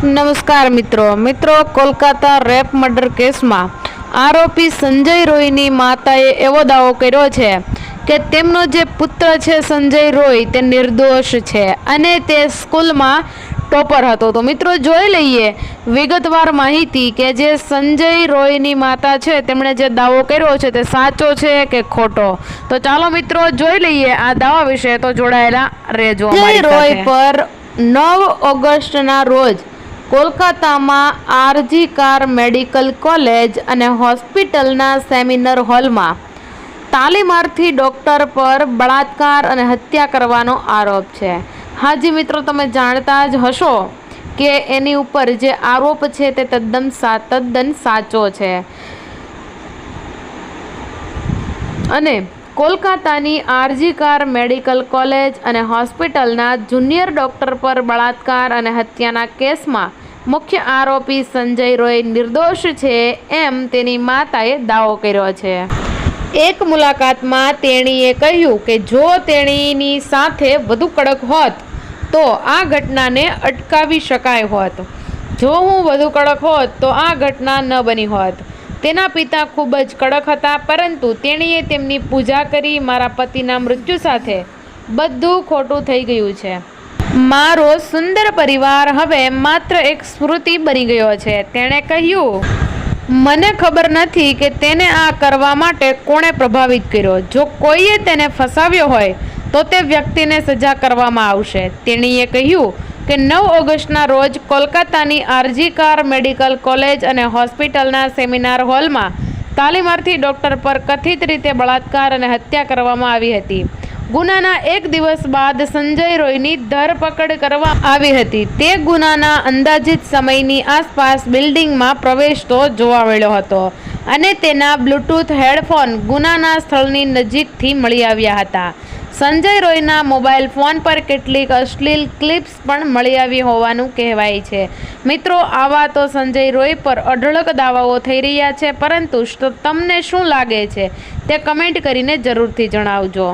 નમસ્કાર મિત્રો Kolkata rape murder કેસમાં આરોપી સંજય રોયની માતાએ એવો દાવો કર્યો છે કે તેમનો જે પુત્ર છે સંજય રોય તે નિર્દોષ છે અને તે સ્કૂલમાં ટોપર હતો। તો મિત્રો જોઈ લઈએ વિગતવાર માહિતી કે જે સંજય રોયની માતા છે તેમણે જે દાવો કર્યો છે તે સાચો છે કે ખોટો। તો ચાલો મિત્રો જોઈ લઈએ આ દાવા વિશે, તો જોડાયેલા રહેજો। સંજય રોય પર 9 ઓગસ્ટના રોજ કોલકાતામાં આરજી કાર મેડિકલ કોલેજ અને હોસ્પિટલના સેમિનાર હોલમાં તાલીમાર્થી ડૉક્ટર પર બળાત્કાર અને હત્યા કરવાનો આરોપ છે। હાજી મિત્રો, તમે જાણતા જ હશો કે એની ઉપર જે આરોપ છે તે તદ્દન સાચો છે અને કોલકાતાની આરજી કાર મેડિકલ કોલેજ અને હોસ્પિટલના જુનિયર ડૉક્ટર પર બળાત્કાર અને હત્યાના કેસમાં મુખ્ય આરોપી સંજય રોય નિર્દોષ છે એમ તેની માતાએ દાવો કર્યો છે। એક મુલાકાતમાં તેણીએ કહ્યું કે જો તેણીની સાથે વધુ કડક હોત તો આ ઘટનાને અટકાવી શકાય હોત। જો હું વધુ કડક હોત તો આ ઘટના ન બની હોત। તેના પિતા ખૂબ જ કડક હતા, પરંતુ તેણીએ તેમની પૂજા કરી। મારા પતિના મૃત્યુ સાથે બધું ખોટું થઈ ગયું છે। મારો સુંદર પરિવાર હવે માત્ર એક સ્મૃતિ બની ગયો છે। તેણે કહ્યું, મને ખબર નથી કે તેને આ કરવા માટે કોણે પ્રભાવિત કર્યો। જો કોઈએ તેને ફસાવ્યો હોય તો તે વ્યક્તિને સજા કરવામાં આવશે। તેણીએ કહ્યું કે 9 ઓગસ્ટના રોજ કોલકાતાની આરજી કાર મેડિકલ કોલેજ અને હોસ્પિટલના સેમિનાર હોલમાં તાલીમાર્થી ડૉક્ટર પર કથિત રીતે બળાત્કાર અને હત્યા કરવામાં આવી હતી। ગુનાના એક દિવસ બાદ સંજય રોયની ધરપકડ કરવામાં આવી હતી। તે ગુનાના અંદાજિત સમયની આસપાસ બિલ્ડિંગમાં પ્રવેશતો જોવા મળ્યો હતો અને તેના બ્લૂટૂથ હેડફોન ગુનાના સ્થળની નજીકથી મળી આવ્યા હતા। સંજય રોયના મોબાઈલ ફોન પર કેટલીક અશ્લીલ ક્લિપ્સ પણ મળી આવી હોવાનું કહેવાય છે। મિત્રો, આવા તો સંજય રોય પર અઢળક દાવાઓ થઈ રહ્યા છે, પરંતુ તમને શું લાગે છે તે કમેન્ટ કરીને જરૂરથી જણાવજો।